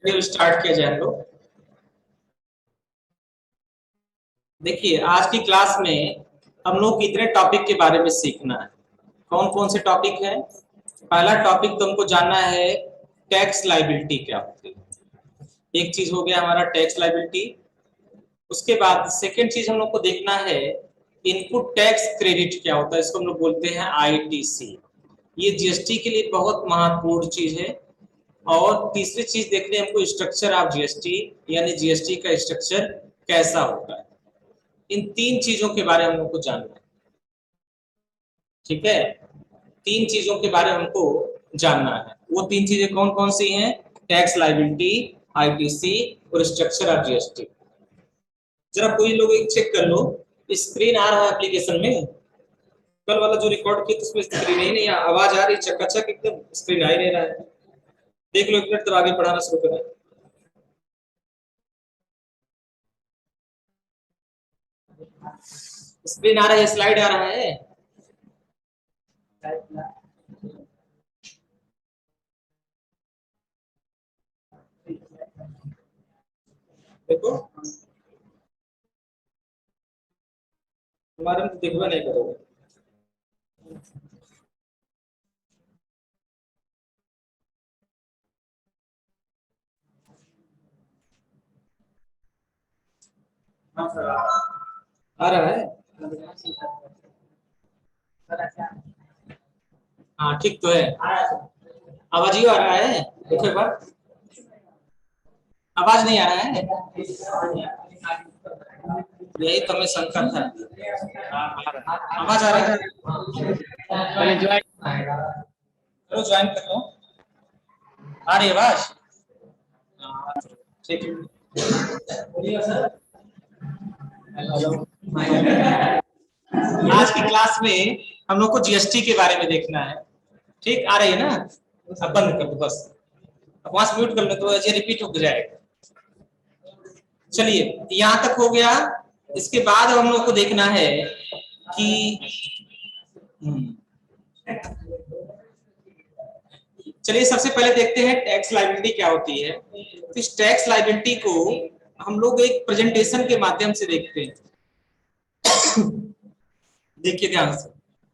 चलिए स्टार्ट किया जाए। हम लोग देखिए, आज की क्लास में हम लोग इतने टॉपिक के बारे में सीखना है। कौन कौन से टॉपिक है? पहला टॉपिक तो हमको जानना है टैक्स लाइबिलिटी क्या होती है। एक चीज हो गया हमारा टैक्स लाइबिलिटी। उसके बाद सेकेंड चीज हम लोग को देखना है इनपुट टैक्स क्रेडिट क्या होता है, इसको हम लोग बोलते हैं आईटीसी। ये जीएसटी के लिए बहुत महत्वपूर्ण चीज है। और तीसरी चीज देखने हमको स्ट्रक्चर ऑफ जीएसटी, यानी जीएसटी का स्ट्रक्चर कैसा होता है। इन तीन चीजों के बारे में हमको जानना है। ठीक है, तीन चीजों के बारे में हमको जानना है। वो तीन चीजें कौन कौन सी हैं? टैक्स लाइबिलिटी, आईटीसी और स्ट्रक्चर ऑफ जीएसटी। जरा कोई लोग एक चेक कर लो, स्क्रीन आ रहा है एप्लीकेशन में? कल वाला जो रिकॉर्ड किया उसमें स्क्रीन ही नहीं, आवाज आ रही चकाचक एकदम, स्क्रीन आ ही नहीं रहा है। देख लो, एक मिनट तब आगे पढ़ाना शुरू करें। स्क्रीन आ रहा है, स्लाइड आ रहा है। देखो, तुम्हारे में तो दिखवा नहीं करोगे। आ रहा है? हाँ ठीक तो है। आवाज ही आ रहा है? देखो एक बार, आवाज नहीं आ रहा है। यही तो हमें शंका था। आवाज आ रहा है? पहले ज्वाइन चलो ज्वाइन कर लो। आ रही है आवाज? हाँ, ठीक है। आज की क्लास में हम लोग को जीएसटी के बारे में देखना है। ठीक, आ रही है ना? अब बंद कर दो बस, अब वहां से म्यूट कर लो तो ये रिपीट हो जाएगा। चलिए, यहां तक हो गया। इसके बाद हम लोग को देखना है कि चलिए सबसे पहले देखते हैं टैक्स लायबिलिटी क्या होती है। तो इस टैक्स लायबिलिटी को हम लोग एक प्रेजेंटेशन के माध्यम से देखते हैं। देखिए ध्यान से,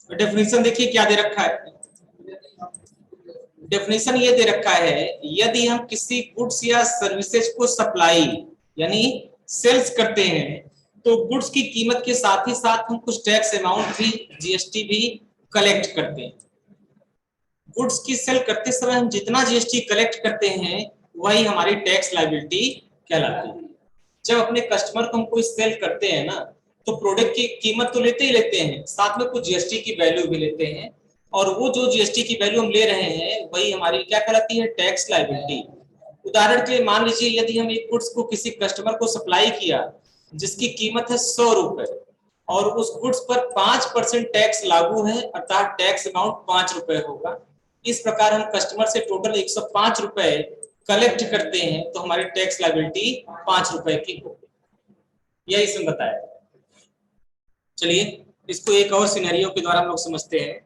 डेफिनेशन देखिए क्या दे रखा है। डेफिनेशन ये दे रखा है, यदि हम किसी गुड्स या सर्विसेज को सप्लाई यानी सेल्स करते हैं तो गुड्स की कीमत के साथ ही साथ हम कुछ टैक्स अमाउंट भी, जीएसटी भी कलेक्ट करते हैं। गुड्स की सेल करते समय हम जितना जीएसटी कलेक्ट करते हैं वही हमारी टैक्स लायबिलिटी कहलाती है। जब अपने कस्टमर को हम कोई सेल करते हैं ना, तो प्रोडक्ट की कीमत तो लेते ही लेते हैं, साथ में कुछ जीएसटी की वैल्यू भी लेते हैं। और वो जो जीएसटी की वैल्यू हम ले रहे हैं वही हमारी क्या कहलाती है? Tax liability. उदाहरण के लिए मान लीजिए, यदि हम एक गुड्स को किसी कस्टमर को सप्लाई किया जिसकी कीमत है 100 रुपए, और उस गुड्स पर 5% टैक्स लागू है, अर्थात टैक्स अमाउंट 5 रुपए होगा। इस प्रकार हम कस्टमर से टोटल 105 रुपए कलेक्ट करते हैं, तो हमारी टैक्स लायबिलिटी 5 रुपए की होगी। यही इसमें बताया। चलिए इसको एक और सिनेरियो के द्वारा हम लोग समझते हैं।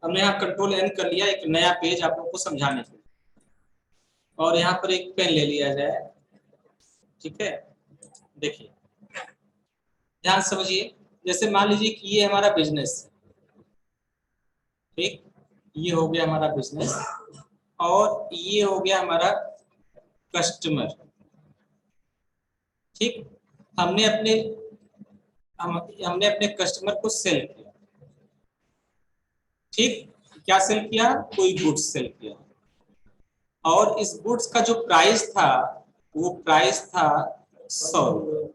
हमने यहाँ कंट्रोल एन कर लिया, एक नया पेज आप लोग को समझाने के लिए, और यहाँ पर एक पेन ले लिया जाए। ठीक है, देखिए ध्यान समझिए। जैसे मान लीजिए कि ये हमारा बिजनेस, ठीक, ये हो गया हमारा बिजनेस और ये हो गया हमारा कस्टमर। ठीक, हमने अपने हमने अपने कस्टमर को सेल किया। ठीक, क्या सेल किया? कोई गुड्स सेल किया, और इस गुड्स का जो प्राइस था वो प्राइस था 100 रुपए।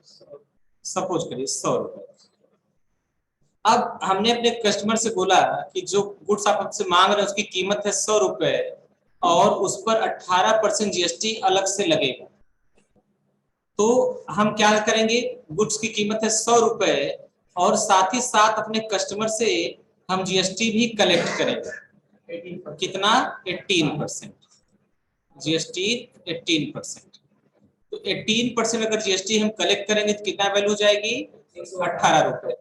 सपोज करिए 100 रुपए। अब हमने अपने कस्टमर से बोला कि जो गुड्स आप हमसे मांग रहे हैं उसकी कीमत है 100 रुपए, और उस पर 18% जीएसटी अलग से लगेगा। तो हम क्या करेंगे? गुड्स की कीमत है 100 रुपए, और साथ ही साथ अपने कस्टमर से हम जीएसटी भी कलेक्ट करेंगे। कितना? 18%। जीएसटी 18%। तो 18% अगर जीएसटी हम कलेक्ट करेंगे तो कितना वैल्यू हो जाएगी? 18 रुपए।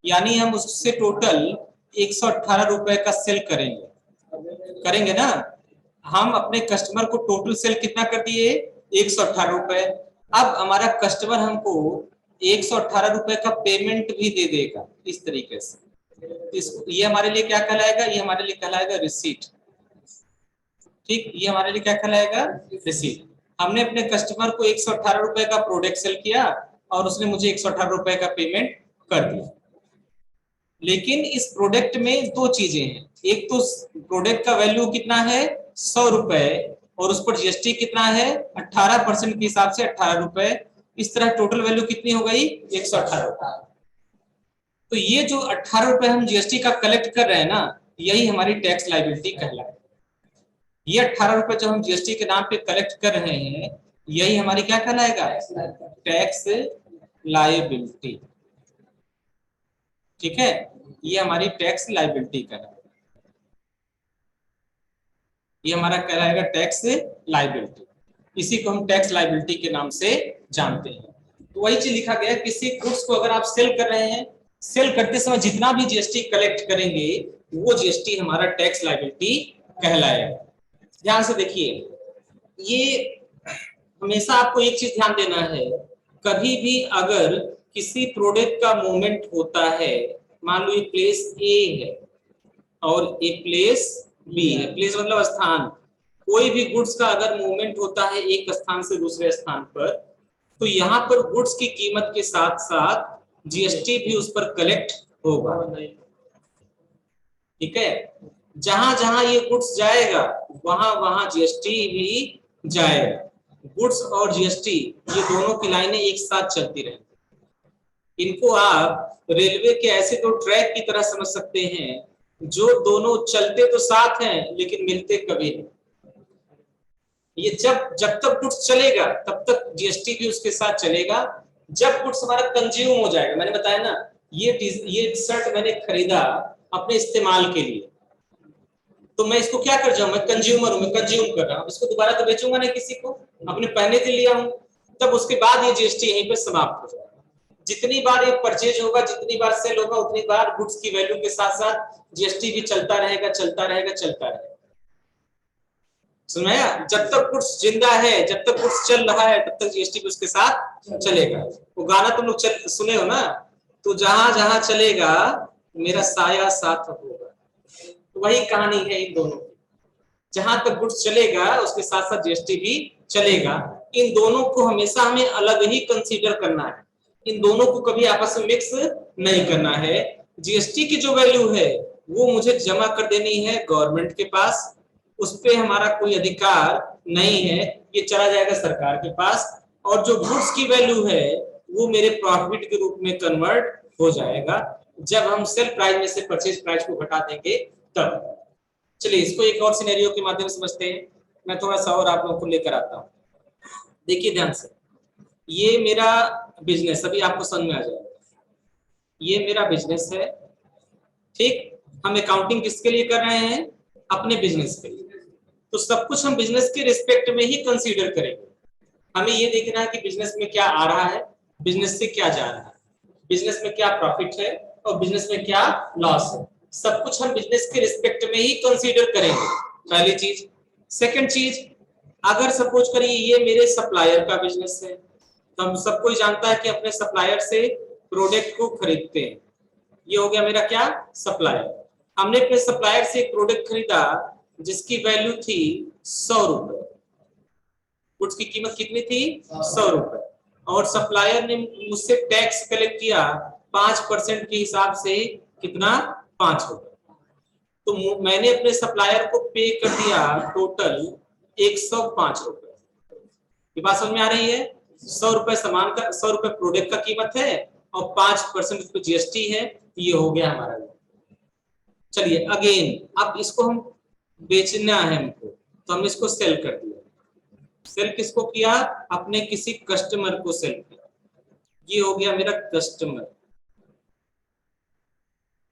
यानी हम उससे टोटल 118 रुपए का सेल करेंगे। करेंगे ना? हम अपने कस्टमर को टोटल सेल कितना कर दिए? 118 रुपए। अब हमारा कस्टमर हमको 118 रुपए का पेमेंट भी दे देगा इस तरीके से। ये हमारे लिए क्या कहलाएगा? ये हमारे लिए कहलाएगा रिसीट। ठीक, ये हमारे लिए क्या कहलाएगा? रिसीट। हमने अपने कस्टमर को 118 रुपए का प्रोडक्ट सेल किया और उसने मुझे 118 रुपए का पेमेंट कर दिया। लेकिन इस प्रोडक्ट में दो चीजें हैं। एक तो प्रोडक्ट का वैल्यू कितना है 100 रुपए और उस पर जीएसटी कितना है 18% के हिसाब से 18 रुपए। इस तरह टोटल वैल्यू कितनी हो गई 118 रुपए। तो ये जो 18 रुपए हम जीएसटी का कलेक्ट कर रहे हैं ना, यही हमारी टैक्स लायबिलिटी कहलाए। ये 18 रुपए जो हम जीएसटी के नाम पे कलेक्ट कर रहे हैं, यही हमारी क्या कहलाएगा? Tax liability. ठीक है, ये हमारी टैक्स लायबिलिटी कहलाएगा। ये हमारा कहलाएगा टैक्स लायबिलिटी। इसी को हम टैक्स लायबिलिटी के नाम से जानते हैं। तो वही चीज लिखा गया, किसी गुड्स को अगर आप सेल कर रहे हैं, सेल करते समय जितना भी जीएसटी कलेक्ट करेंगे वो जीएसटी हमारा टैक्स लायबिलिटी कहलाएगा। ध्यान से देखिए, ये हमेशा आपको एक चीज ध्यान देना है, कभी भी अगर किसी प्रोडक्ट का मूवमेंट होता है, मान लो ये प्लेस ए है और ये प्लेस बी है, प्लेस मतलब स्थान, कोई भी गुड्स का अगर मूवमेंट होता है एक स्थान से दूसरे स्थान पर, तो यहाँ पर गुड्स की कीमत के साथ साथ जीएसटी भी उस पर कलेक्ट होगा। ठीक है, जहां जहां ये गुड्स जाएगा वहां वहां जीएसटी भी जाएगा। गुड्स और जीएसटी ये दोनों की लाइनें एक साथ चलती रहेंगी। इनको आप रेलवे के ऐसे दो ट्रैक की तरह समझ सकते हैं, जो दोनों चलते तो साथ हैं लेकिन मिलते कभी नहीं। ये जब तक गुड्स चलेगा तब तक जीएसटी भी उसके साथ चलेगा। जब गुड्स हमारा कंज्यूम हो जाएगा, मैंने बताया ना, ये शर्ट मैंने खरीदा अपने इस्तेमाल के लिए, तो मैं इसको क्या कर जाऊं, मैं कंज्यूमर हूं, मैं कंज्यूम कर रहा हूं, इसको दोबारा तो बेचूंगा नहीं किसी को, अपने पहने के लिया हूं। तब उसके बाद ये जीएसटी यहीं पे समाप्त हो जाएगा। जितनी बार ये परचेज होगा, जितनी बार सेल होगा, उतनी बार गुड्स की वैल्यू के साथ साथ जीएसटी भी चलता रहेगा, चलता रहेगा, चलता रहेगा। सुनाया? जब तक गुड्स जिंदा है, जब तक गुड्स चल रहा है, तब तक जीएसटी भी उसके साथ चलेगा। वो गाना तुम लोग सुने हो ना, तो जहां जहां चलेगा मेरा साया साथ होगा। तो वही कहानी है इन दोनों की। जहां तक गुड्स चलेगा उसके साथ साथ जीएसटी भी चलेगा। इन दोनों को हमेशा हमें अलग ही कंसीडर करना है, इन दोनों को कभी आपस में मिक्स नहीं करना है। जीएसटी की जो वैल्यू है वो मुझे जमा कर देनी है गवर्नमेंट के पास, उस पे हमारा कोई अधिकार नहीं है, ये चला जाएगा सरकार के पास। और जो गुड्स की वैल्यू है वो मेरे प्रॉफिट के रूप में कन्वर्ट हो जाएगा जब हम सेल प्राइस में से परचेज प्राइस को घटा देंगे तब। चलिए इसको एक और सिनेरियो के माध्यम से समझते हैं। मैं थोड़ा सा और आप लोगों को लेकर आता हूँ। देखिए ध्यान से, ये मेरा बिजनेस, अभी आपको समझ में आ जाएगा। ये मेरा बिजनेस है, ठीक। हम अकाउंटिंग किसके लिए कर रहे हैं? अपने बिजनेस के लिए। तो सब कुछ हम बिजनेस के रिस्पेक्ट में ही कंसीडर करेंगे। हमें ये देखना है कि बिजनेस में क्या आ रहा है, बिजनेस से क्या जा रहा है, बिजनेस में क्या प्रॉफिट है और बिजनेस में क्या लॉस है। सब कुछ हम बिजनेस के रिस्पेक्ट में ही कंसीडर करेंगे, पहली चीज। सेकंड चीज, अगर सपोज करिए ये मेरे सप्लायर का बिजनेस है, तो हम सब कोई जानता है कि अपने सप्लायर से प्रोडक्ट को खरीदते हैं। ये हो गया मेरा क्या? सप्लायर। हमने अपने सप्लायर से एक प्रोडक्ट खरीदा जिसकी वैल्यू थी 100 रुपए। गुड्स की कीमत कितनी थी? 100 रुपए। और सप्लायर ने मुझसे टैक्स कलेक्ट किया 5% के हिसाब से, कितना? 5 रुपए। तो मैंने अपने सप्लायर को पे कर दिया टोटल 105 रुपए। ये बात समझ में आ रही है? 100 रुपए सामान का, 100 रुपए प्रोडक्ट का कीमत है और 5% उस पर जीएसटी है। ये हो गया हमारा। चलिए अगेन, अब इसको हम बेचना है हमको, तो हमने इसको सेल कर दिया। सेल किसको किया? अपने किसी कस्टमर को सेल किया। ये हो गया मेरा कस्टमर,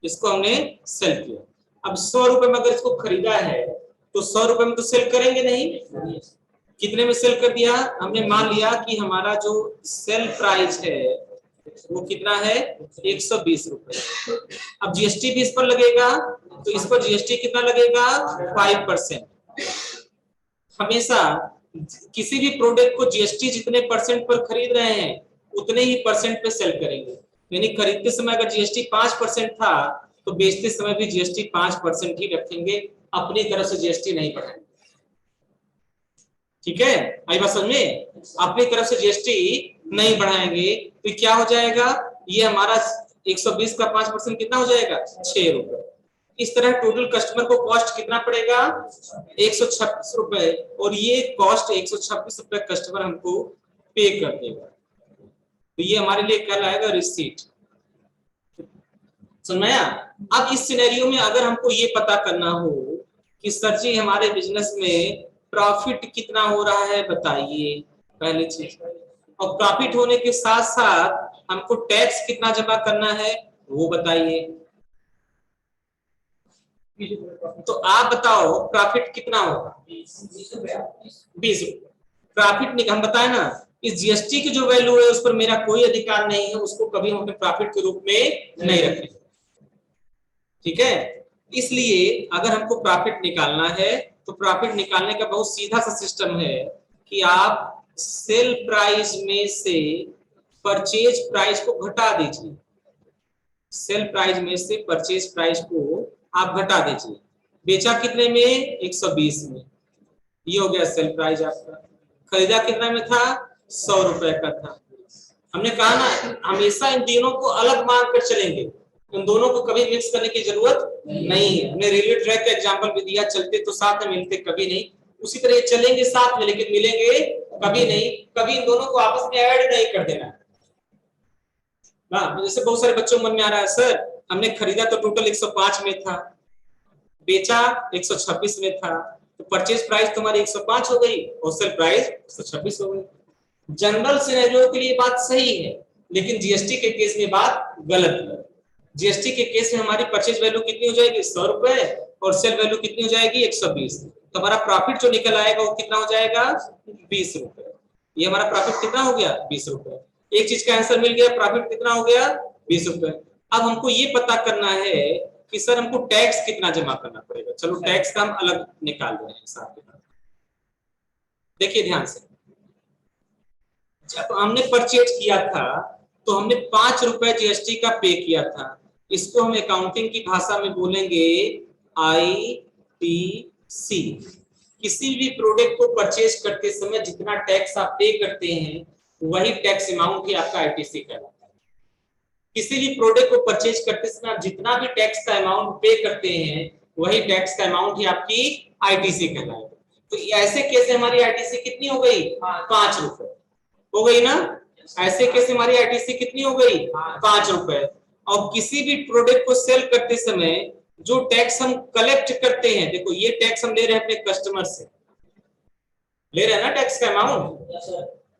इसको हमने सेल किया। अब 100 रुपए में अगर इसको खरीदा है तो 100 रुपए में तो सेल करेंगे नहीं। कितने में सेल कर दिया हमने? मान लिया कि हमारा जो सेल प्राइस है वो कितना है? 120 रुपए। अब जीएसटी भी इस पर लगेगा, तो इस पर जीएसटी कितना लगेगा? 5%। हमेशा किसी भी प्रोडक्ट को जीएसटी जितने परसेंट पर खरीद रहे हैं उतने ही परसेंट पे सेल करेंगे। यानी खरीदते समय अगर जीएसटी 5% था तो बेचते समय भी जीएसटी 5% ही रखेंगे, अपनी तरफ से जीएसटी नहीं बढ़ाएंगे। ठीक है, आई बात समझ में? अपनी तरफ से जीएसटी नहीं बढ़ाएंगे तो क्या हो जाएगा, ये हमारा 120 का 5% कितना हो जाएगा, 6 रुपए। इस तरह टोटल कस्टमर को कॉस्ट कितना पड़ेगा, 126 रुपए, और ये कॉस्ट 126 रुपए कस्टमर हमको पे कर देगा। तो ये हमारे लिए क्या लाएगा, रिसीट। समझ में आया? अब इस सिनेरियो में अगर हमको ये पता करना हो कि सर जी हमारे बिजनेस में प्रॉफिट कितना हो रहा है बताइए, पहली चीज। और प्रॉफिट होने के साथ साथ हमको टैक्स कितना जमा करना है वो बताइए। तो आप बताओ प्रॉफिट कितना होगा, 20 रुपए। प्रॉफिट हम बताए ना, इस जीएसटी की जो वैल्यू है उस पर मेरा कोई अधिकार नहीं है, उसको कभी हम अपने प्रॉफिट के रूप में नहीं रखेंगे। ठीक है, इसलिए अगर हमको प्रॉफिट निकालना है तो प्रॉफिट निकालने का बहुत सीधा सा सिस्टम है कि आप सेल प्राइस में से परचेज प्राइस को घटा दीजिए। सेल प्राइस में से परचेज प्राइस को आप घटा दीजिए। बेचा कितने में, 120 में, ये हो गया सेल प्राइस आपका। खरीदा कितना में था, 100 रुपए का था। हमने कहा ना हमेशा इन तीनों को अलग मान कर चलेंगे, उन दोनों को कभी मिक्स करने की जरूरत नहीं है। हमने रेलवे ट्रैक का एग्जांपल भी दिया, चलते तो साथ में मिलते कभी नहीं, उसी तरह चलेंगे साथ में लेकिन मिलेंगे कभी नहीं। कभी इन दोनों को आपस में ऐड नहीं कर देना। जैसे बहुत सारे बच्चों मन में आ रहा है, सर हमने खरीदा तो टोटल 105 में था, बेचा 126 में था, तो परचेज प्राइस तुम्हारी 105 हो गई और सेल प्राइस 126 हो गई। जनरल सिनेरियो के लिए बात सही है, लेकिन जीएसटी के केस में बात गलत है। जीएसटी के केस में हमारी परचेज वैल्यू कितनी हो जाएगी, 100 रुपए, और सेल वैल्यू कितनी हो जाएगी, 120। तो हमारा प्रॉफिट जो निकल आएगा वो कितना हो जाएगा, 20 रुपए। ये हमारा प्रॉफिट कितना हो गया, 20 रुपए। एक चीज का आंसर मिल गया, प्रॉफिट कितना हो गया, 20 रुपए। अब हमको ये पता करना है कि सर हमको टैक्स कितना जमा करना पड़ेगा। चलो टैक्स का हम अलग निकाल रहे हैं साथ में। देखिए ध्यान से, जब हमने परचेज किया था तो हमने 5 रुपए जीएसटी का पे किया था। इसको हम अकाउंटिंग की भाषा में बोलेंगे आईटीसी। किसी भी प्रोडक्ट को परचेज करते समय जितना टैक्स आप पे करते हैं वही टैक्स अमाउंट ही आपका आईटीसी कहलाता है। किसी भी प्रोडक्ट को परचेज करते समय आप जितना भी टैक्स का अमाउंट पे करते हैं वही टैक्स का अमाउंट ही आपकी आईटीसी कहलाएगा। तो ऐसे केस में हमारी आईटीसी कितनी हो गई, 5 रुपए हो गई ना। ऐसे केस में हमारी आईटीसी कितनी हो गई, 5 रुपए। और किसी भी प्रोडक्ट को सेल करते समय जो टैक्स हम कलेक्ट करते हैं, देखो ये टैक्स हम ले रहे हैं अपने कस्टमर से, ले रहे हैं ना टैक्स का अमाउंट,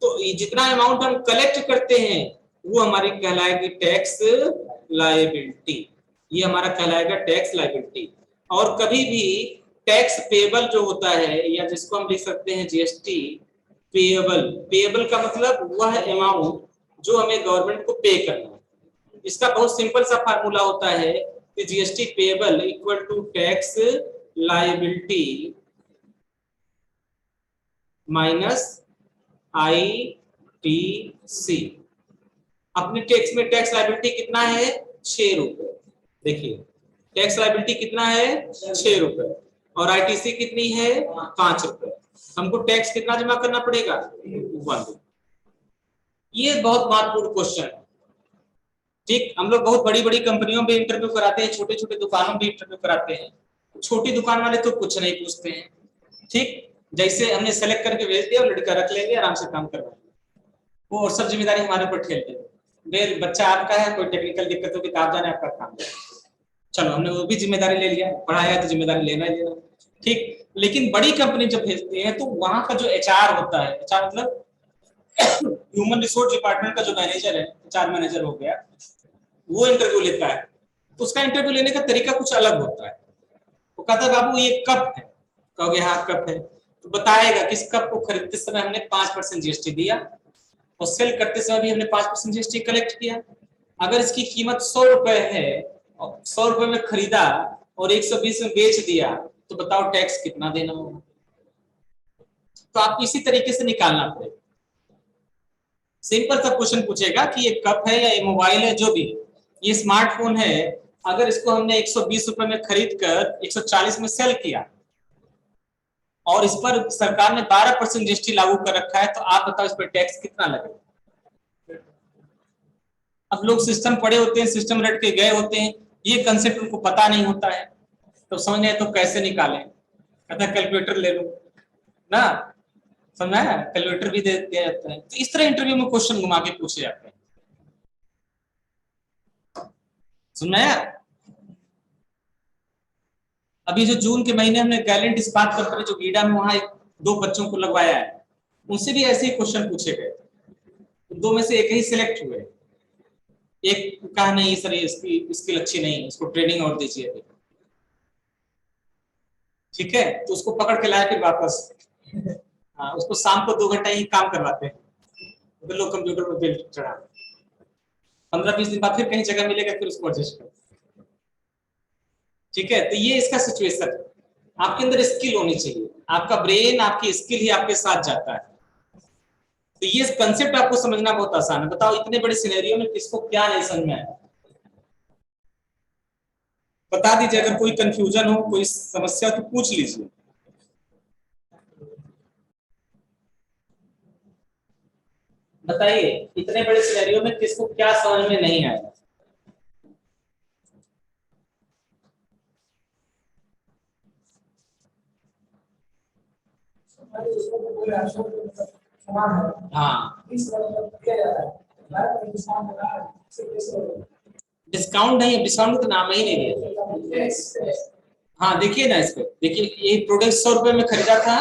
तो जितना अमाउंट हम कलेक्ट करते हैं वो हमारी कहलाएगी टैक्स लायबिलिटी। ये हमारा कहलाएगा टैक्स लायबिलिटी। और कभी भी टैक्स पेबल जो होता है, या जिसको हम लिख सकते हैं जीएसटी पेएबल। पेएबल का मतलब वह अमाउंट जो हमें गवर्नमेंट को पे करना है। इसका बहुत सिंपल सा फार्मूला होता है कि GST payable equal to tax liability minus ITC. अपने टैक्स में टैक्स लायबिलिटी कितना है, 6 रुपए। देखिए टैक्स लायबिलिटी कितना है, 6 रुपए, और आईटीसी कितनी है, 5 रुपए। हमको टैक्स कितना जमा करना पड़ेगा, 1 रुपए। ये बहुत महत्वपूर्ण क्वेश्चन है। ठीक, हम लोग बहुत बड़ी बड़ी कंपनियों में इंटरव्यू कराते हैं, छोटे छोटे दुकानों में इंटरव्यू कराते हैं। छोटी दुकान वाले तो कुछ नहीं पूछते हैं। ठीक, जैसे हमने सेलेक्ट करके भेज दिया, लड़का रख लेंगे, आराम से काम करवाएंगे, वो और सब जिम्मेदारी हमारे ऊपर ठेल देंगे। मेरे बच्चा आपका है, कोई टेक्निकल दिक्कत होगी तो आप जाने, आपका काम है। चलो हमने वो भी जिम्मेदारी ले लिया, पढ़ाया तो जिम्मेदारी लेना ही लेना। ठीक, लेकिन बड़ी कंपनी जब भेजते हैं तो वहां का जो एचआर होता है, एचआर मतलब ह्यूमन रिसोर्स डिपार्टमेंट का जो मैनेजर है, एचआर मैनेजर हो गया, वो इंटरव्यू लेता है। तो उसका इंटरव्यू लेने का तरीका कुछ अलग होता है। वो कहता है बाबू ये कप है, कहोगे हाँ कप है, तो बताएगा कि इस कप को खरीदते समय हमने 5% जीएसटी दिया और सेल करते समय भी हमने 5% जीएसटी कलेक्ट किया। अगर इसकी कीमत 100 रुपए है और 100 रुपए में खरीदा और 120 में बेच दिया तो बताओ टैक्स कितना देना होगा। तो आपको इसी तरीके से निकालना पड़ेगा। सिंपल सा क्वेश्चन पूछेगा कि ये कप है या ये मोबाइल है, जो भी ये स्मार्टफोन है, अगर इसको हमने 120 रुपए में खरीद कर 140 में सेल किया और इस पर सरकार ने 12% जीएसटी लागू कर रखा है, तो आप बताओ इस पर टैक्स कितना लगेगा। अब लोग सिस्टम पढ़े होते हैं, सिस्टम रट के गए होते हैं, ये कंसेप्ट उनको पता नहीं होता है, तो समझ नहीं तो कैसे निकालें, कहता कैलकुलेटर ले लो ना, समझा है, कैलकुलेटर भी दे दिया जाता है। तो इस तरह इंटरव्यू में क्वेश्चन घुमा के पूछे जाते हैं, सुनना है। अभी जो जून के महीने हमने गैलेंट इस्पात कंपनी जो गीडा में वहां 2 बच्चों को लगवाया है, उनसे भी ऐसे ही क्वेश्चन पूछे गए, तो 2 में से एक ही सिलेक्ट हुए। एक कहा नहीं सर ये इसकी स्किल अच्छी नहीं है, इसको ट्रेनिंग और दीजिए अभी, ठीक है, तो उसको पकड़ के लाया फिर वापस। हाँ, उसको शाम को 2 घंटा ही काम करवाते हैं, तो लोग कंप्यूटर पर बिल चढ़ा, 15-20 दिन बाद फिर कहीं जगह मिलेगा, फिर उसको एडजस्ट कर, ठीक है। तो ये इसका सिचुएशन है, आपके अंदर स्किल होनी चाहिए, आपका ब्रेन आपकी स्किल ही आपके साथ जाता है। तो ये कंसेप्ट आपको समझना बहुत आसान है। बताओ इतने बड़े सिनेरियो में किसको क्या नहीं समझ में आया, बता दीजिए। अगर कोई कंफ्यूजन हो, कोई समस्या तो पूछ लीजिए। बताइए इतने बड़े सिनेरियो में किसको क्या समझ में नहीं आया। हाँ, डिस्काउंट नहीं है, डिस्काउंट तो नाम ही नहीं है। हाँ देखिए ना, इस पे देखिए, ये प्रोडक्ट 100 रुपए में खरीदा था,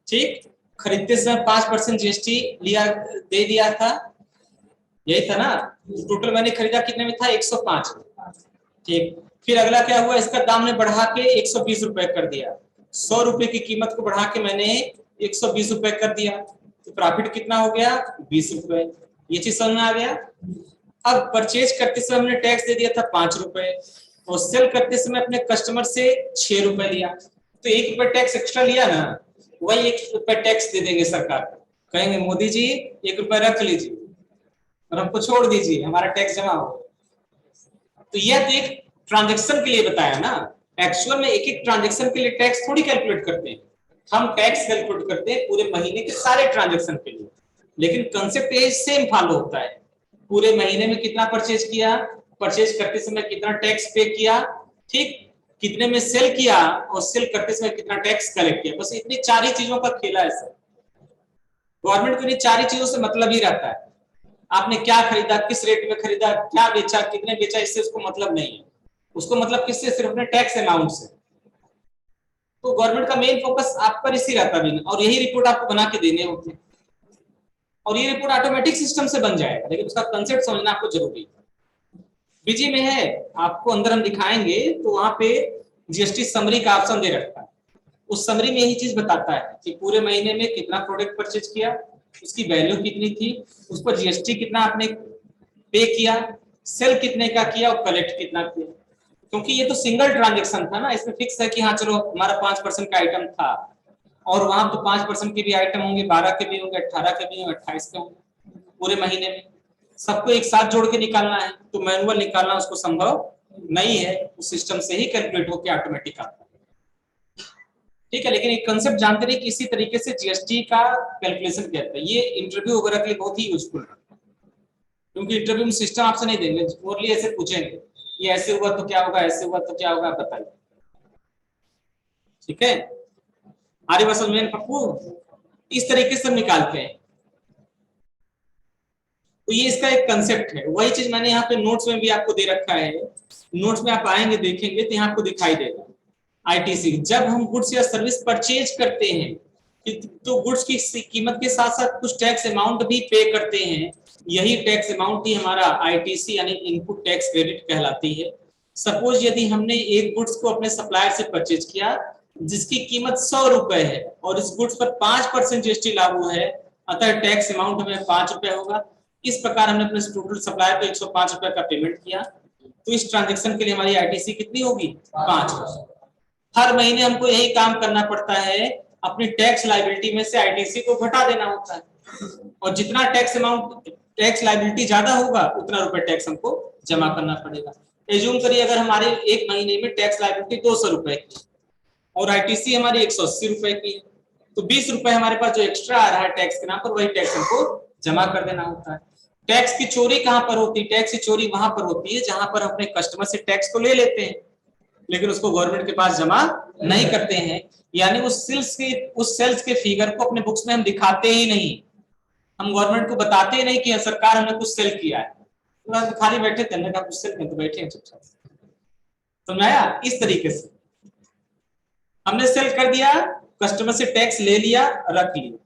ठीक, खरीदते समय 5% जीएसटी लिया, दे दिया था, यही था ना। टोटल मैंने खरीदा कितने में था, 105, ठीक। फिर अगला क्या हुआ, इसका दाम ने बढ़ा के 120 रुपए कर दिया, 100 रुपए की कीमत को बढ़ा के मैंने 120 रुपए कर दिया, तो प्रॉफिट कितना हो गया, 20 रुपए। ये चीज समझ में आ गया। अब परचेज करते समय हमने टैक्स दे दिया था 5 रुपए, और सेल करते समय अपने कस्टमर से 6 रुपए लिया, तो 1 रुपए टैक्स एक्स्ट्रा लिया ना, वही 1 रुपए टैक्स दे देंगे सरकार को, कहेंगे मोदी जी 1 रुपए रख लीजिए और हमको छोड़ दीजिए, हमारा टैक्स जमा हो। तो यह तो एक ट्रांजेक्शन के लिए बताया ना, एक्चुअल में एक एक ट्रांजेक्शन के लिए टैक्स थोड़ी कैलकुलेट करते हैं, हम टैक्स कैलकुलेट करते हैं पूरे महीने के सारे ट्रांजेक्शन के लिए, लेकिन कंसेप्ट ये सेम फॉलो होता है। पूरे महीने में कितना परचेज किया, परचेज करते समय कितना टैक्स पे किया, ठीक, कितने में सेल किया और सेल करते समय कितना टैक्स कलेक्ट किया, बस इतनी 4 ही चीजों का खेला है सर। गवर्नमेंट को इन 4 ही चीजों से मतलब ही रहता है, आपने क्या खरीदा, किस रेट में खरीदा, क्या बेचा, कितने बेचा, इससे उसको मतलब नहीं है, उसको मतलब किससे, सिर्फ अपने टैक्स अमाउंट से। तो गवर्नमेंट का मेन फोकस आप पर इसी रहता है, और यही रिपोर्ट आपको बना के देने होते हैं, और ये रिपोर्ट ऑटोमेटिक सिस्टम से बन जाएगा, लेकिन उसका कंसेप्ट समझना आपको जरूरी है। बीजी में है, आपको अंदर हम दिखाएंगे तो वहां पे जीएसटी समरी का ऑप्शन दे रखा है, उस समरी में यही चीज बताता है कि पूरे महीने में कितना प्रोडक्ट परचेज किया, उसकी वैल्यू कितनी थी, उस पर जीएसटी कितना आपने पे किया, सेल कितने का किया और कलेक्ट कितना किया। क्योंकि ये तो सिंगल ट्रांजेक्शन था ना, इसमें फिक्स है कि हाँ चलो हमारा 5% का आइटम था, और वहां तो 5% के भी आइटम होंगे, 12 के भी होंगे, 18 के भी होंगे, 28 के होंगे, पूरे महीने में सबको एक साथ जोड़ के निकालना है, तो मैनुअल निकालना उसको संभव नहीं है, उस सिस्टम से ही कैलकुलेट होकर ऑटोमेटिक आता है, ठीक है। लेकिन एक कंसेप्ट जानते रहिए कि इसी तरीके से जीएसटी का कैलकुलेशन किया जाता है। ये इंटरव्यू वगैरह के लिए बहुत ही यूजफुल है, क्योंकि इंटरव्यू में सिस्टम आपसे नहीं देंगे, ओनली ऐसे पूछेंगे, ये ऐसे हुआ तो क्या होगा, ऐसे हुआ तो क्या होगा, बताइए, ठीक है। आरी बस में पप्पू इस तरीके से निकालते हैं। तो ये इसका एक कंसेप्ट है, वही चीज मैंने यहाँ पे नोट्स में भी आपको दे रखा है, नोट्स में आप आएंगे देखेंगे तो यहाँ आपको दिखाई देगा। आईटीसी, जब हम गुड्स या सर्विस परचेज करते हैं तो गुड्स की कीमत के साथ साथ कुछ टैक्स अमाउंट भी पे करते हैं, यही टैक्स अमाउंट ही हमारा आईटीसी यानी इनपुट टैक्स क्रेडिट कहलाती है। सपोज यदि हमने एक गुड्स को अपने सप्लायर से परचेज किया जिसकी कीमत 100 रुपए है और इस गुड्स पर 5% जीएसटी लागू है, अतः टैक्स अमाउंट हमें 5 रुपए होगा। इस प्रकार हमने अपने टोटल सप्लायर को 105 रुपए का पेमेंट किया, तो इस ट्रांजेक्शन के लिए हमारी आईटीसी कितनी होगी, 5। हर महीने हमको यही काम करना पड़ता है, अपनी टैक्स लायबिलिटी में से आईटीसी को घटा देना होता है, और जितना टैक्स अमाउंट, टैक्स लायबिलिटी ज्यादा होगा उतना रुपए टैक्स हमको जमा करना पड़ेगा। एज्यूम करिए अगर हमारे एक महीने में टैक्स लायबिलिटी 200 रुपए की और आईटीसी हमारी 180 रुपए की है, तो 20 रुपए हमारे पास जो एक्स्ट्रा आ रहा है टैक्स के नाम पर, वही टैक्स हमको जमा कर देना होता है। टैक्स की चोरी कहां पर होती है? टैक्स की चोरी वहां पर होती है जहां पर अपने कस्टमर से टैक्स को ले लेते हैं लेकिन उसको गवर्नमेंट के पास जमा नहीं करते हैं, यानी उस सेल्स के फिगर को अपने बुक्स में हम दिखाते ही नहीं, हम गवर्नमेंट को बताते ही नहीं कि सरकार हमने कुछ सेल किया है, तो खाली बैठे थे, का कुछ सेल तो बैठे हैं चुपचाप। समझाया? इस तरीके से हमने सेल कर दिया, कस्टमर से टैक्स ले लिया, रख लिया,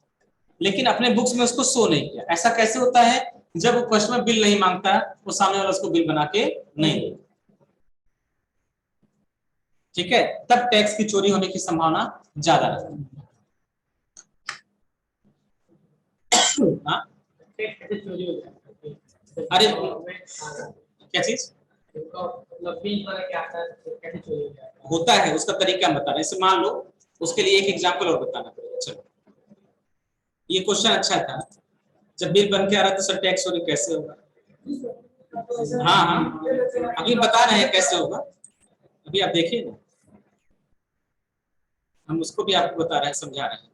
लेकिन अपने बुक्स में उसको शो नहीं किया। ऐसा कैसे होता है? जब वो कस्टमर बिल नहीं मांगता, वो सामने वाला उसको बिल बना के नहीं देता, ठीक है, तब टैक्स की चोरी होने की संभावना ज्यादा रहती है। हाँ? अरे क्या चीज होता है, उसका तरीका बता रहे हैं। मान लो उसके लिए एक एग्जांपल और बताना पड़ेगा। चलो, ये क्वेश्चन अच्छा था, जब बिल बन के आ रहा था सर टैक्स चोरी कैसे होगा? हाँ हाँ, अभी बता रहे हैं कैसे होगा, अभी आप देखिए ना, हम उसको भी आपको बता रहे हैं, समझा रहे हैं।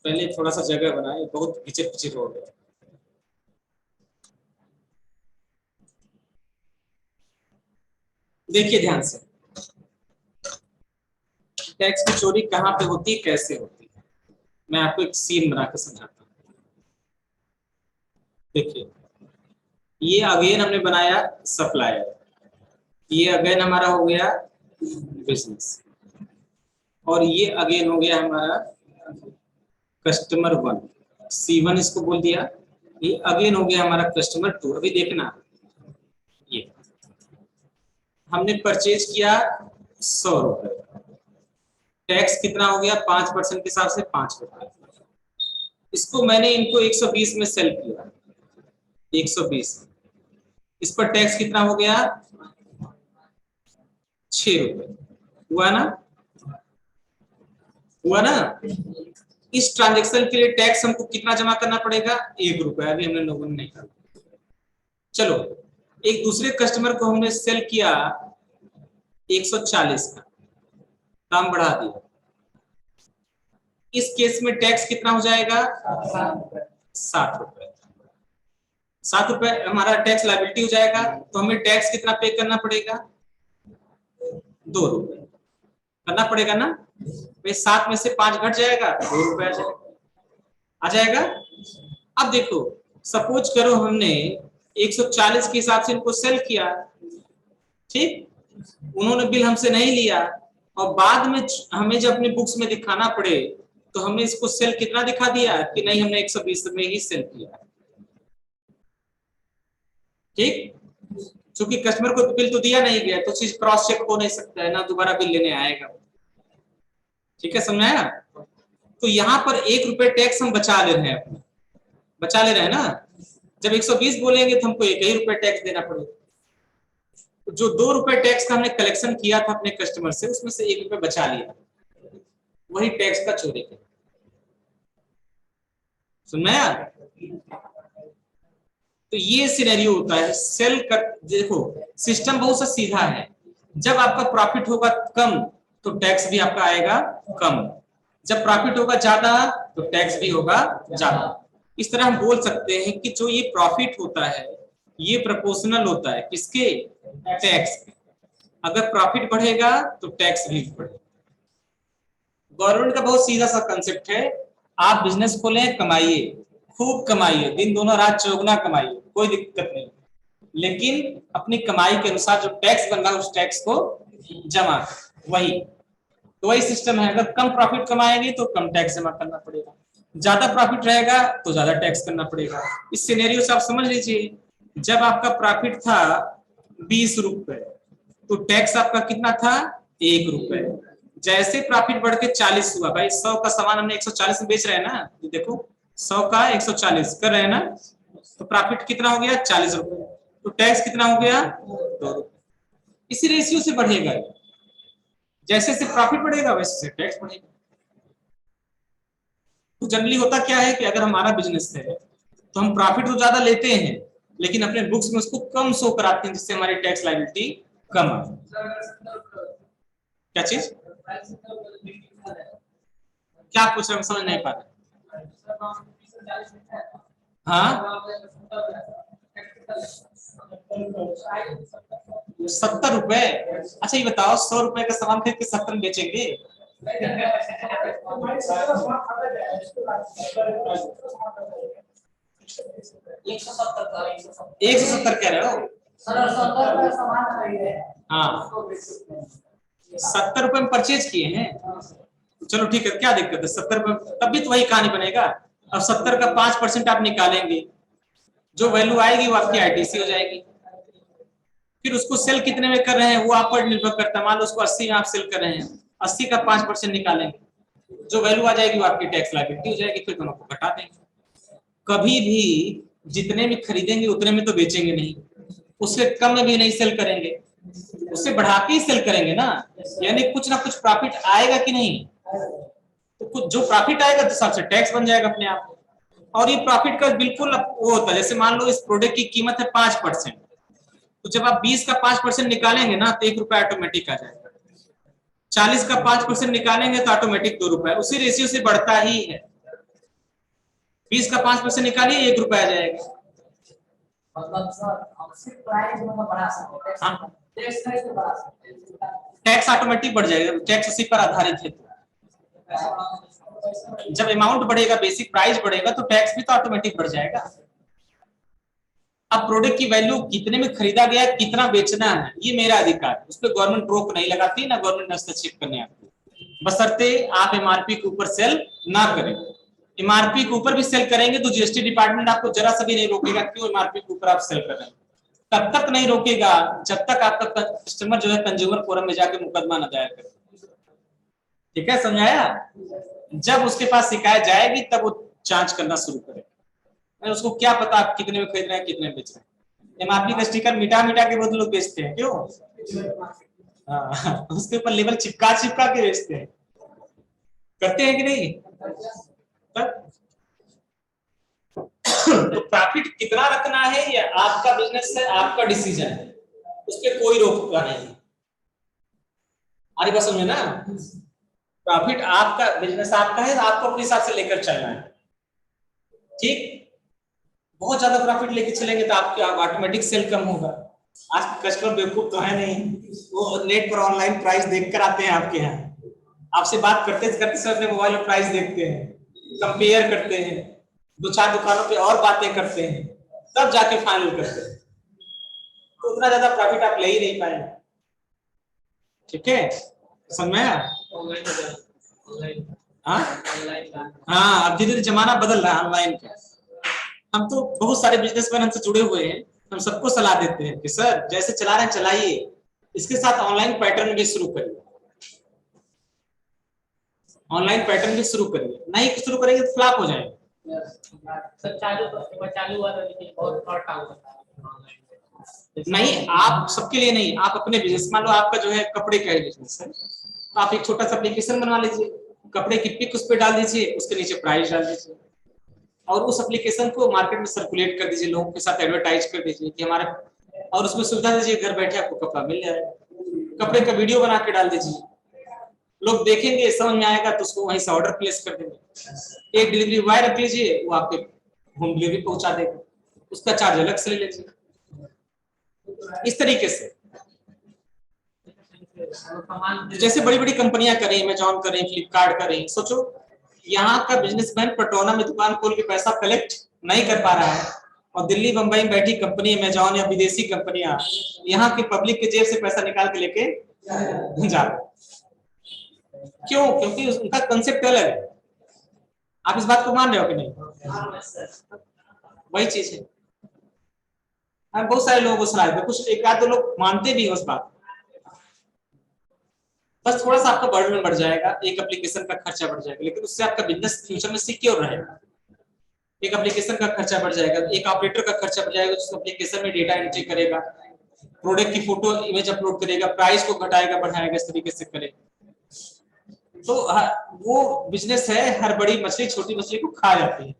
पहले थोड़ा सा जगह बनाए, बहुत पीछे पीछे रोड है। देखिए ध्यान से, टैक्स की चोरी कहाँ पे होती है, कैसे होती है, मैं आपको एक सीन बना के समझाता हूँ। देखिए, ये अगेन हमने बनाया सप्लायर, ये अगेन हमारा हो गया बिजनेस, और ये अगेन हो गया हमारा कस्टमर 1, C1 इसको बोल दिया। ये अगेन हो गया हमारा कस्टमर 2। अभी देखना, ये हमने परचेज किया 100 रुपए, टैक्स कितना हो गया? 5% के हिसाब से 5 रुपए। इसको मैंने इनको 120 में सेल किया, 120, इस पर टैक्स कितना हो गया? 6 रुपए। हुआ ना? हुआ ना? इस ट्रांजेक्शन के लिए टैक्स हमको कितना जमा करना पड़ेगा? 1 रुपया। अभी हमने लोगों ने नहीं कहा। चलो, एक दूसरे कस्टमर को हमने सेल किया 140 का, दाम बढ़ा दिया, इस केस में टैक्स कितना हो जाएगा? 7 रुपए। 7 रुपए हमारा टैक्स लायबिलिटी हो जाएगा, तो हमें टैक्स कितना पे करना पड़ेगा? 2 रुपए करना पड़ेगा ना? भाई 7 में से 5 घट जाएगा, 2 रुपए आ जाएगा। अब देखो, सपोज करो हमने 140 के हिसाब से इनको सेल किया, ठीक, उन्होंने बिल हमसे नहीं लिया, और बाद में हमें जब अपने बुक्स में दिखाना पड़े तो हमने इसको सेल कितना दिखा दिया कि नहीं, हमने 120 में ही सेल किया, ठीक, क्योंकि कस्टमर को बिल तो दिया नहीं गया, तो चीज क्रॉस चेक हो नहीं सकता है ना, दोबारा बिल लेने आएगा। ठीक है, समझ आया? तो यहाँ पर 1 रुपए टैक्स हम बचा ले रहे हैं, अपने बचा ले रहे हैं ना। जब 120 बोलेंगे तो हमको 1 ही रुपए टैक्स देना पड़ेगा। जो 2 रुपए टैक्स का हमने कलेक्शन किया था अपने कस्टमर से, उसमें से 1 रुपए बचा लिया, वही टैक्स का चोरी किया। सुनना? तो ये सिनेरियो होता है सेल कर। देखो, सिस्टम बहुत सा सीधा है, जब आपका प्रॉफिट होगा कम तो टैक्स भी आपका आएगा कम, जब प्रॉफिट होगा ज्यादा तो टैक्स भी होगा ज्यादा। इस तरह हम बोल सकते हैं कि जो ये प्रॉफिट होता है ये प्रोपोर्शनल होता है किसके? टैक्स के। अगर प्रॉफिट बढ़ेगा तो टैक्स भी बढ़ेगा। गवर्नमेंट का बहुत सीधा सा कंसेप्ट है, आप बिजनेस खोलें, कमाइए, खूब कमाइए, दिन दोनों रात चौगुना कमाइए, कोई दिक्कत नहीं, लेकिन अपनी कमाई के अनुसार जो टैक्स बन रहा है उस टैक्स को जमा, वही तो वही सिस्टम है। अगर कम प्रॉफिट कमाएंगे तो कम टैक्स जमा करना पड़ेगा, ज्यादा प्रॉफिट रहेगा तो ज्यादा टैक्स करना पड़ेगा। इस सिनेरियो से आप समझ लीजिए, जब आपका प्रॉफिट था 20 रुपए तो टैक्स आपका कितना था? 1 रुपए। जैसे प्रॉफिट बढ़ के 40 हुआ, भाई 100 का सामान हमने 140 में बेच रहे हैं ना, तो देखो 100 का 140 कर रहे हैं ना, तो प्रॉफिट कितना हो गया? 40 रुपए। तो टैक्स कितना हो गया? 2 रुपए। इसी रेशियो से बढ़ेगा, जैसे से प्रॉफिट बढ़ेगा वैसे से टैक्स बढ़ेगा। तो जनरली होता क्या है कि अगर हमारा बिजनेस है तो हम प्रॉफिट तो ज्यादा लेते हैं लेकिन अपने बुक्स में उसको कम शो कराते हैं जिससे हमारी टैक्स लायबिलिटी कम आए। क्या चीज, क्या पूछ रहे हैं, समझ नहीं पा रहे। हाँ 70 रुपए। अच्छा ये बताओ 100 रुपए का सामान खरीद के 70 में बेचेंगे? 170 कह रहे हो? हाँ 70 रुपए में परचेज किए हैं, चलो ठीक है, क्या दिक्कत है 70 रुपए, तब भी तो वही कहानी बनेगा। अब 70 का 5% आप निकालेंगे, जो वैल्यू आएगी वो आपकी आईटीसी हो जाएगी। फिर उसको सेल कितने में कर रहे हैं वो आप पर निर्भर करता है। मान लो उसको 80 में आप सेल कर रहे हैं, 80 का 5% निकालेंगे, जो वैल्यू आ जाएगी वो आपकी टैक्स लायबिलिटी हो जाएगी, फिर दोनों को घटा देंगे। कभी भी जितने में खरीदेंगे उतने में तो बेचेंगे नहीं, उससे कम में भी नहीं सेल करेंगे, उससे बढ़ा के ही सेल करेंगे ना, यानी कुछ ना कुछ प्रॉफिट आएगा कि नहीं। तो कुछ जो प्रॉफिट आएगा तो सबसे टैक्स बन जाएगा अपने आप। और ये प्रॉफिट का बिल्कुल वो होता है, जैसे मान लो इस प्रोडक्ट की कीमत है 5%, तो जब आप 20 का 5% निकालेंगे ना तो 1 रुपया ऑटोमेटिक आ जाएगा। 40 का 5% निकालेंगे तो ऑटोमेटिक 2 रुपए, उसी रेशियो से बढ़ता ही है। 20 का 5% निकालिए 1 रुपया आ जाएगा। हाँ टैक्स ऑटोमेटिक बढ़ जाएगा, टैक्स उसी पर आधारित है। जब अमाउंट बढ़ेगा, बेसिक प्राइस बढ़ेगा तो टैक्स भी तो ऑटोमेटिक बढ़ जाएगा। अब प्रोडक्ट की वैल्यू कितने में खरीदा गया, कितना बेचना है, ये मेरा अधिकार है, उस पर गवर्नमेंट रोक नहीं लगाती, ना गवर्नमेंट हस्तक्षेप करने आती, बशर्ते आप एमआरपी के ऊपर सेल ना करें। एमआरपी के ऊपर भी सेल करेंगे तो जीएसटी डिपार्टमेंट आपको जरा सा भी नहीं रोकेगा, क्यों एमआरपी के ऊपर आप सेल कर रहे हैं। तब तक नहीं रोकेगा जब तक आपका कस्टमर जो है कंज्यूमर फोरम में जाके मुकदमा न दायर करे। ठीक है, समझाया? जब उसके पास शिकायत जाएगी तब वो जांच करना शुरू करेगा। उसको क्या पता आप कितने में खरीद रहे हैं, कितने में बेच रहे हैं। एमआरपी का स्टिकर मिटा मिटा के बहुत लोग बेचते हैं, क्यों? उसके ऊपर लेबल चिपका चिपका के बेचते हैं, करते हैं कि नहीं? तो प्रॉफिट कितना रखना है ये आपका बिजनेस है, आपका डिसीजन है, उस पर कोई रोक नहीं। आरी बात समझे ना? प्रॉफिट आपका, बिजनेस आपका है, आपको अपने हिसाब से लेकर चलना है। ठीक, बहुत ज्यादा प्रॉफिट लेके चलेंगे तो आपके ऑटोमेटिक सेल कम होगा। आज कस्टमर बेवकूफ तो है नहीं, वो नेट पर ऑनलाइन प्राइस देखकर आते हैं आपके यहाँ, आपसे बात करते करते सब अपने मोबाइल में प्राइस देखते हैं, कंपेयर करते हैं, 2-4 दुकानों पे और बातें करते हैं, तब जाके फाइनल करते हैं। तो उतना ज्यादा प्रॉफिट आप ले ही नहीं पाएंगे। ठीक है, समझ में आया? हाँ अब धीरे धीरे जमाना बदल रहा है ऑनलाइन का। हम तो बहुत सारे बिजनेसमैन हमसे जुड़े हुए हैं, हम सबको सलाह देते हैं कि सर जैसे चला रहे हैं चलाइए, इसके साथ ऑनलाइन पैटर्न भी शुरू करिए, ऑनलाइन पैटर्न भी शुरू करिए, नहीं शुरू करेंगे तो फ्लॉप हो जाएगा। नहीं आप सबके लिए नहीं, आप अपने बिजनेस, मान लो आपका जो है कपड़े का बिजनेस है, तो आप एक छोटा सा एप्लीकेशन बनवा लीजिए, कपड़े की पिक उस पर डाल दीजिए, उसके नीचे प्राइस डाल दीजिए, और उस एप्लीकेशन को मार्केट में सर्कुलेट कर दीजिए, लोगों के साथ एडवर्टाइज कर दीजिए कि हमारे, और उसमें सुविधा दीजिए घर बैठे आपको कपड़ा मिल जाएगा। कपड़े का वीडियो बना के डाल दीजिए, लोग देखेंगे, समझ में आएगा तो उसको वहीं से ऑर्डर प्लेस कर देंगे। एक डिलीवरी बॉय रख लीजिए, वो आपके होम डिलीवरी पहुंचा देगा, उसका चार्ज अलग से ले लीजिए। इस तरीके से जैसे बड़ी बड़ी कंपनियां करें, अमेजॉन करें, फ्लिपकार्ट करें, सोचो यहाँ का बिजनेसमैन पटौना में दुकान खोल के पैसा कलेक्ट नहीं कर पा रहा है, और दिल्ली बंबई में बैठी कंपनी अमेजॉन या विदेशी कंपनियां यहाँ के पब्लिक के जेब से पैसा निकाल के लेके जा रहे। क्यों? क्योंकि उनका कंसेप्ट अलग है। आप इस बात को मान रहे हो कि नहीं? वही चीज है। हम बहुत सारे लोगों को सलाह देते, कुछ एक आध दो लोग मानते भी हैं उस बात, बस थोड़ा सा आपका बर्डन बढ़ जाएगा, एक एप्लीकेशन का खर्चा बढ़ जाएगा, लेकिन उससे आपका बिजनेस फ्यूचर में सिक्योर रहेगा। एक एप्लीकेशन का खर्चा बढ़ जाएगा, एक ऑपरेटर का खर्चा बढ़ जाएगा, उस एप्लीकेशन में डेटा एंट्री करेगा, प्रोडक्ट की फोटो इमेज अपलोड करेगा, प्राइस को घटाएगा बढ़ाएगा, इस तरीके से करेगा। तो वो बिजनेस है, हर बड़ी मछली छोटी मछली को खा जाती है।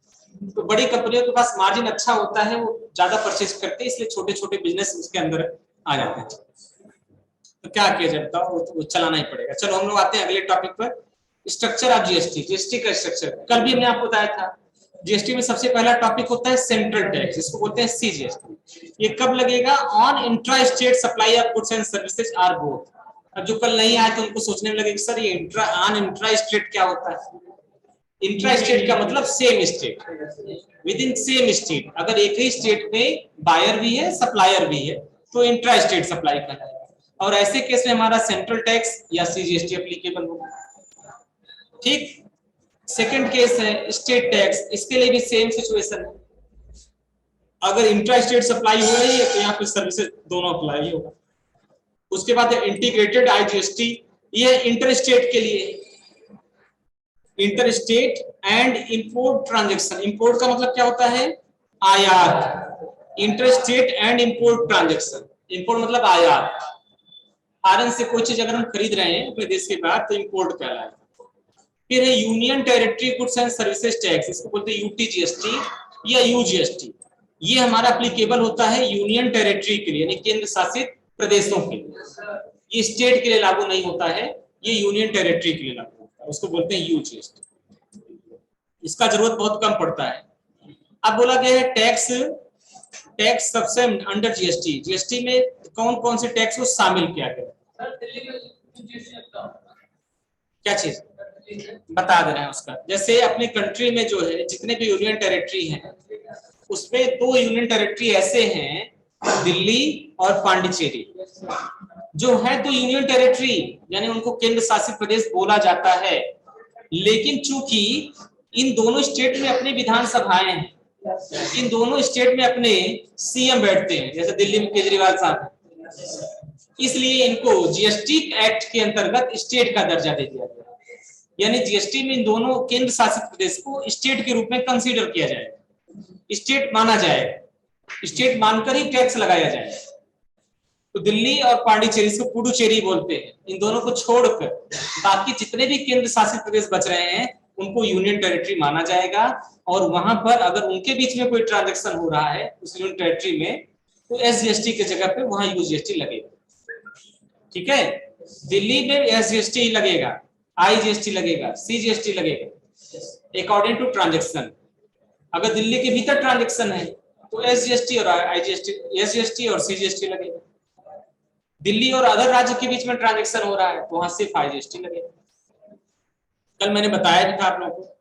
तो बड़ी कंपनियों के पास मार्जिन अच्छा होता है, वो ज्यादा परचेज करते हैं, इसलिए छोटे छोटे बिजनेस उसके अंदर आ जाते हैं। तो क्या किया जाए बताओ, वो चलाना ही पड़ेगा। चलो हम लोग आते हैं अगले टॉपिक पर, स्ट्रक्चर ऑफ जीएसटी। जीएसटी का स्ट्रक्चर कल भी हमने आपको बताया था। जीएसटी में सबसे पहला टॉपिक होता है सेंट्रल टैक्स, इसको बोलते हैं सीजीएसटी। ये कब लगेगा? On intra state supply of goods and services are both. अब जो कल नहीं आए तो उनको सोचने में लगे कि सर ये इंट्रा स्टेट क्या होता है? इंट्रा स्टेट का मतलब same state, with in same state. अगर एक ही स्टेट में बायर भी है सप्लायर भी है तो इंट्रा स्टेट सप्लाई कहलाएगा। और ऐसे केस में हमारा सेंट्रल टैक्स या सीजीएसटी एप्लीकेबल होगा। ठीक। सेकंड केस है स्टेट टैक्स, इसके लिए भी सेम सिचुएशन है। अगर इंट्रा स्टेट सप्लाई हो रही है तो यहाँ पे सर्विसेज दोनों अप्लाई होगा। उसके बाद इंटीग्रेटेड आईजीएसटी, ये इंटर स्टेट के लिए, inter state and import transaction. Import का मतलब क्या होता है? आयात। Inter state and import transaction, import मतलब आयात। फॉरेन से कोई चीज अगर हम खरीद रहे हैं अपने देश के बाद तो इंपोर्ट कहलाएगा। फिर है union territory goods and services tax, इसको बोलते हैं यूटीजीएसटी या यूजीएसटी। ये हमारा एप्लीकेबल होता है यूनियन टेरिटरी के लिए, यानी केंद्र शासित प्रदेशों के लिए। ये स्टेट के लिए लागू नहीं होता है, ये यूनियन टेरिटरी के लिए लागू होता है, उसको बोलते हैं यूजीएसटी। इसका जरूरत बहुत कम पड़ता है। अब बोला गया है टैक्स सबसे अंडर जीएसटी। जीएसटी में कौन कौन से टैक्स को शामिल किया गया? क्या चीज बता दे रहे हैं उसका। जैसे अपने कंट्री में जो है जितने भी यूनियन टेरिटरी हैं, उसमें 2 यूनियन टेरिटरी ऐसे हैं, दिल्ली और पांडिचेरी, जो है तो यूनियन टेरिटरी, यानी उनको केंद्र शासित प्रदेश बोला जाता है। लेकिन चूंकि इन दोनों स्टेट में अपनी विधानसभाएं हैं, इन दोनों स्टेट में अपने सीएम बैठते हैं, जैसे दिल्ली में केजरीवाल साहब, इसलिए इनको जीएसटी एक्ट के अंतर्गत स्टेट का दर्जा दे दिया गया। यानी जीएसटी में इन दोनों केंद्र शासित प्रदेश को स्टेट के रूप में कंसीडर किया जाएगा, स्टेट माना जाएगा, स्टेट मानकर ही टैक्स लगाया जाएगा। तो दिल्ली और पांडिचेरी, इसको पुडुचेरी बोलते हैं, इन दोनों को छोड़कर बाकी जितने भी केंद्र शासित प्रदेश बच रहे हैं उनको यूनियन टेरिटरी माना जाएगा। और वहां पर अगर उनके बीच में कोई ट्रांजैक्शन हो रहा है उस यूनियन टेरिटरी में, तो एसजीएसटी के जगह पे वहां यूजीएसटी लगेगा। ठीक है, दिल्ली में एसजीएसटी लगेगा, आईजीएसटी लगेगा, सीजीएसटी लगेगा अकॉर्डिंग टू ट्रांजैक्शन। अगर दिल्ली के भीतर ट्रांजैक्शन है तो एसजीएसटी और आईजीएसटी, एसजीएसटी और सीजीएसटी लगेगा। दिल्ली और अदर राज्य के बीच में ट्रांजैक्शन हो रहा है तो वहां सिर्फ आईजीएसटी लगेगा। कल मैंने बताया भी था आप लोगों को।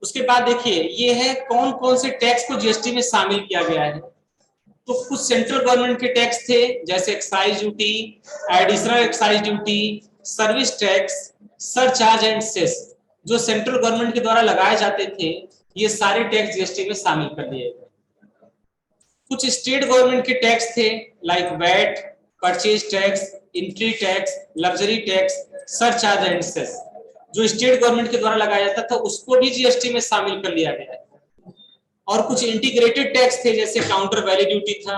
उसके बाद देखिए ये है कौन कौन से टैक्स को जीएसटी में शामिल किया गया है। तो कुछ सेंट्रल गवर्नमेंट के टैक्स थे, जैसे excise duty, additional excise duty, service tax, surcharge and cess, जो सेंट्रल गवर्नमेंट के द्वारा लगाए जाते थे, ये सारे टैक्स जीएसटी में शामिल कर लिए गए। कुछ स्टेट गवर्नमेंट के टैक्स थे, like VAT, purchase tax, entry tax, luxury tax, surcharge and cess, जो स्टेट गवर्नमेंट के द्वारा लगाया जाता था उसको भी जीएसटी में शामिल कर लिया गया है। और कुछ इंटीग्रेटेड टैक्स थे, जैसे काउंटर वैल्यू ड्यूटी था,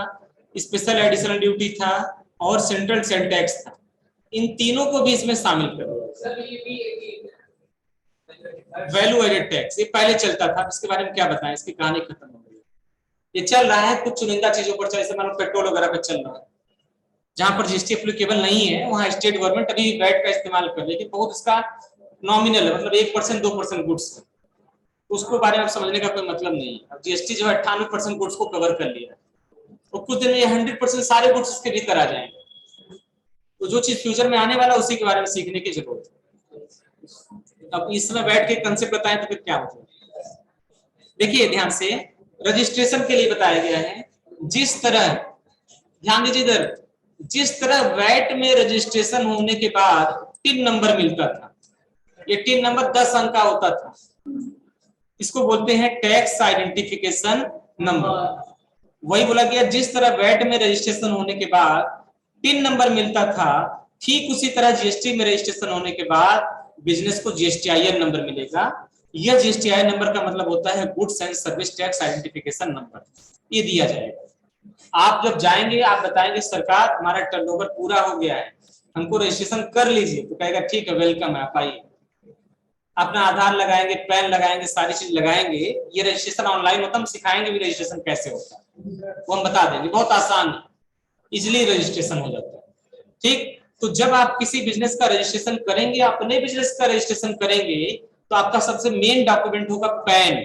स्पेशल एडिशनल ड्यूटी था और सेंट्रल सेल टैक्स था। इन तीनों को भी इसमें शामिल कर दिया। वैल्यू एडेड टैक्स ये पहले चलता था, इसके बारे में क्या बताएं, इसकी कहानी खत्म हो गई। ये चल रहा है कुछ चुनिंदा चीजों पर, जैसे मान लो पेट्रोल वगैरह पे चल रहा है, जहां पर जीएसटी एप्लीकेबल नहीं है वहां स्टेट गवर्नमेंट अभी वैट का इस्तेमाल कर, लेकिन बहुत इसका नॉमिनल है, मतलब 1% 2% गुड्स है, उसको बारे में समझने का कोई मतलब नहीं है। अब जीएसटी जो है 98% गुड्स को कवर कर लिया है, तो कुछ दिन में ये 100% सारे गुड्स इसके भीतर आ जाएंगे। तो जो चीज फ्यूचर में आने वाला उसी के बारे में सीखने की जरूरत है। अब इसमें बैठ के कंसेप्ट बताएं तो फिर क्या होगा। देखिए ध्यान से, रजिस्ट्रेशन के लिए बताया गया है, जिस तरह, ध्यान दीजिए इधर, जिस तरह वैट में रजिस्ट्रेशन होने के बाद टिन नंबर मिलता था, ये टिन नंबर 10 अंक का होता था, इसको बोलते हैं टैक्स आइडेंटिफिकेशन नंबर। वही बोला गया जिस तरह वैट में रजिस्ट्रेशन होने के बाद टिन नंबर मिलता था, ठीक उसी तरह जीएसटी में रजिस्ट्रेशन होने के बाद बिजनेस को जीएसटीआईएन नंबर मिलेगा। यह जीएसटीआईएन नंबर का मतलब होता है goods and service tax identification number, ये दिया जाएगा। आप जब जाएंगे आप बताएंगे सरकार हमारा टर्नओवर पूरा हो गया है, हमको रजिस्ट्रेशन कर लीजिए, तो कहेगा ठीक है वेलकम है आप आइए। अपना आधार लगाएंगे, पैन लगाएंगे, सारी चीज लगाएंगे। ये रजिस्ट्रेशन ऑनलाइन होता है, हम सिखाएंगे भी रजिस्ट्रेशन कैसे होता है, वो हम बता देंगे, बहुत आसान इजिली रजिस्ट्रेशन हो जाता है। ठीक, तो जब आप किसी बिजनेस का रजिस्ट्रेशन करेंगे, अपने बिजनेस का रजिस्ट्रेशन करेंगे, तो आपका सबसे मेन डॉक्यूमेंट होगा पैन।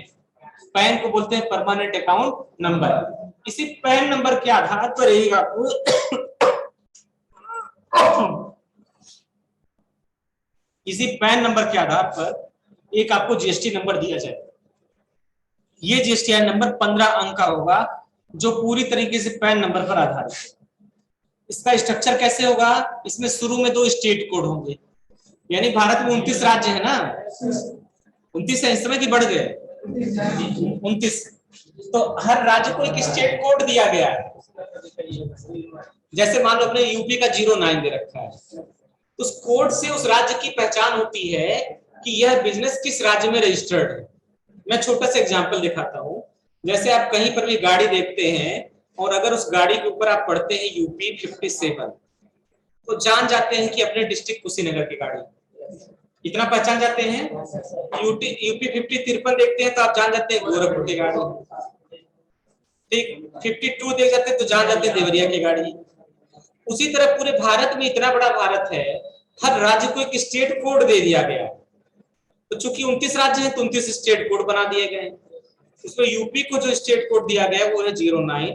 पैन को बोलते हैं परमानेंट अकाउंट नंबर। इसी पैन नंबर के आधार पर एक आपको इसी पैन नंबर के आधार पर एक आपको जीएसटी नंबर दिया जाएगा। ये जीएसटीआई नंबर 15 अंक का होगा, जो पूरी तरीके से पैन नंबर पर आधारित है। इसका स्ट्रक्चर कैसे होगा, इसमें शुरू में 2 स्टेट कोड होंगे, यानी भारत में 29 राज्य है ना, 29 है इस समय की बढ़ गए 29, तो हर राज्य को एक स्टेट कोड दिया गया है। जैसे मान लो अपने यूपी का 09 दे रखा है, उस कोड से उस राज्य की पहचान होती है कि यह बिजनेस किस राज्य में रजिस्टर्ड है। मैं छोटा सा एग्जांपल दिखाता हूं। जैसे आप कहीं पर भी गाड़ी देखते हैं और अगर उस गाड़ी के ऊपर आप पढ़ते हैं यूपी 57, तो जान जाते हैं कि अपने डिस्ट्रिक्ट कुशीनगर की गाड़ी, इतना पहचान जाते हैं। यूपी 53 देखते हैं तो आप जान जाते हैं गोरखपुर की गाड़ी। ठीक, 52 देख जाते हैं तो जान जाते हैं देवरिया की गाड़ी। उसी तरह पूरे भारत में, इतना बड़ा भारत है, हर राज्य को एक स्टेट कोड दे दिया गया। तो चूंकि 29 राज्य हैं तो 29 स्टेट कोड बना दिए गए। उसमें यूपी को जो स्टेट कोड दिया गया वो है 09,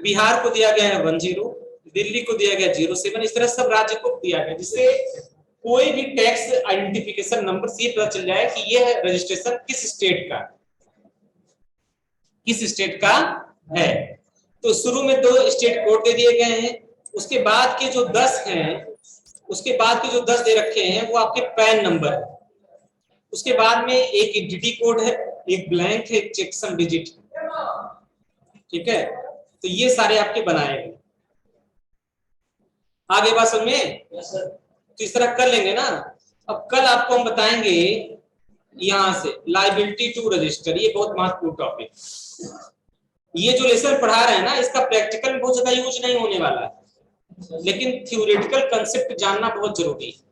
बिहार को दिया गया है 10, दिल्ली को दिया गया 07। इस तरह सब राज्य को दिया गया, जिससे कोई भी टैक्स आइडेंटिफिकेशन नंबर से पता चल जाए कि यह रजिस्ट्रेशन किस स्टेट का है। तो शुरू में 2 स्टेट कोड दे दिए गए हैं। उसके बाद के जो 10 दे रखे हैं वो आपके पैन नंबर है। उसके बाद में एक एंटिटी कोड है, एक ब्लैंक है, एक चेकसम डिजिट है। ठीक है, तो ये सारे आपके बनाए गए। आगे बात समझ में? तो इस तरह कर लेंगे ना। अब कल आपको हम बताएंगे यहां से लायबिलिटी टू रजिस्टर, ये बहुत महत्वपूर्ण टॉपिक। ये जो लेसन पढ़ा रहे हैं ना, इसका प्रैक्टिकल में बहुत ज्यादा यूज नहीं होने वाला है, लेकिन थ्योरेटिकल कंसेप्ट जानना बहुत जरूरी है।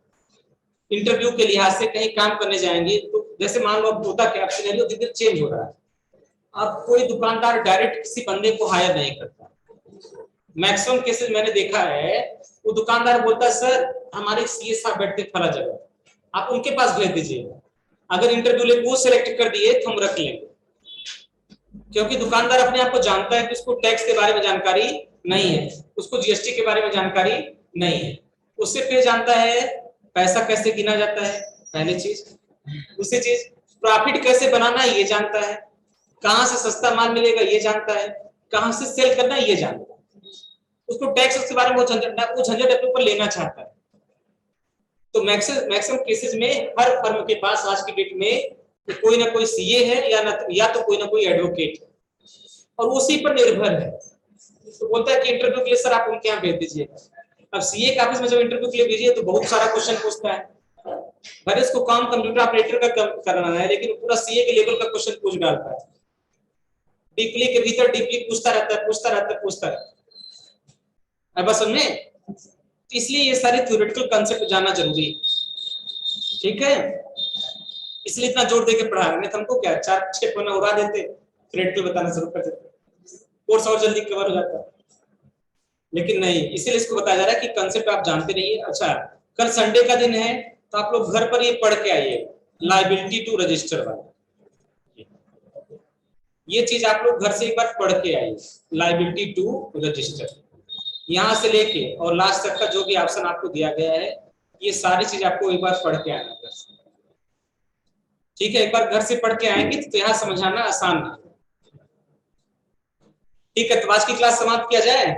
इंटरव्यू के लिहाज से कहीं काम करने जाएंगे तो जैसे मान लो अब होता क्या, सिनेरियो धीरे-धीरे चेंज हो रहा है। अब कोई दुकानदार डायरेक्ट किसी बंदे को हायर नहीं करता। मैक्सिमम केसेस मैंने देखा है, वो दुकानदार बोलता है सर हमारे सीए साहब बैठते फला जगह, आप उनके पास भेज दीजिएगा। अगर इंटरव्यू ले वो सिलेक्ट कर दिए तो हम रख लेंगे, क्योंकि दुकानदार अपने आप को जानता है कि उसको टैक्स के बारे में जानकारी नहीं है, उसको जीएसटी के बारे में जानकारी नहीं है। उससे फिर जानता है पैसा कैसे गिना जाता है, पहली चीज। दूसरी चीज प्रॉफिट कैसे बनाना है ये जानता है, कहां से सस्ता माल मिलेगा ये जानता है, कहां से सेल करना है ये जानता है। उसको टैक्स के बारे में वो झंझट अपने ऊपर लेना चाहता है। तो मैक्सिमम केसेस में हर फर्म के पास आज की डेट में कोई ना कोई सीए है या तो कोई ना कोई एडवोकेट है, और उसी पर निर्भर है। तो बोलता है कि इंटरव्यू के लिए सर आप उनके यहाँ भेज दीजिएगा। अब सीए के ऑफिस में जब इंटरव्यू के लिए भेजिए तो बहुत सारा क्वेश्चन पूछता है। भले इसको काम कंप्यूटर ऑपरेटर का करना है, लेकिन पूरा सीए के लेवल का क्वेश्चन पूछ डालता है। डीपली के भीतर डीपली पूछता रहता है। अब बस समझे, इसलिए ये सारे थ्योरेटिकल कांसेप्ट जानना जरूरी है। ठीक है, इसलिए इतना जोर देके पढ़ा रहे हैं। हमको क्या 4-6 पन्ना उड़ा देते, थ्योरेटिकल बताना शुरू कर देते, कोर्स और जल्दी कवर हो जाता, लेकिन नहीं। इसीलिए इसको बताया जा रहा है कि कांसेप्ट आप जानते रहिए। अच्छा, कल संडे का दिन है तो आप लोग घर पर ये पढ़ के आइए, लायबिलिटी टू रजिस्टर वाला। ये चीज आप लोग घर से एक बार पढ़ के आइए, लायबिलिटी टू रजिस्टर। यहां से लेके और लास्ट तक का जो भी ऑप्शन आपको दिया गया है, ये सारी चीज आपको एक बार पढ़ के आना घर से। ठीक है, एक बार घर से पढ़ के आएंगे तो यहाँ समझाना आसान है। ठीक है, तो आज की क्लास समाप्त किया जाए।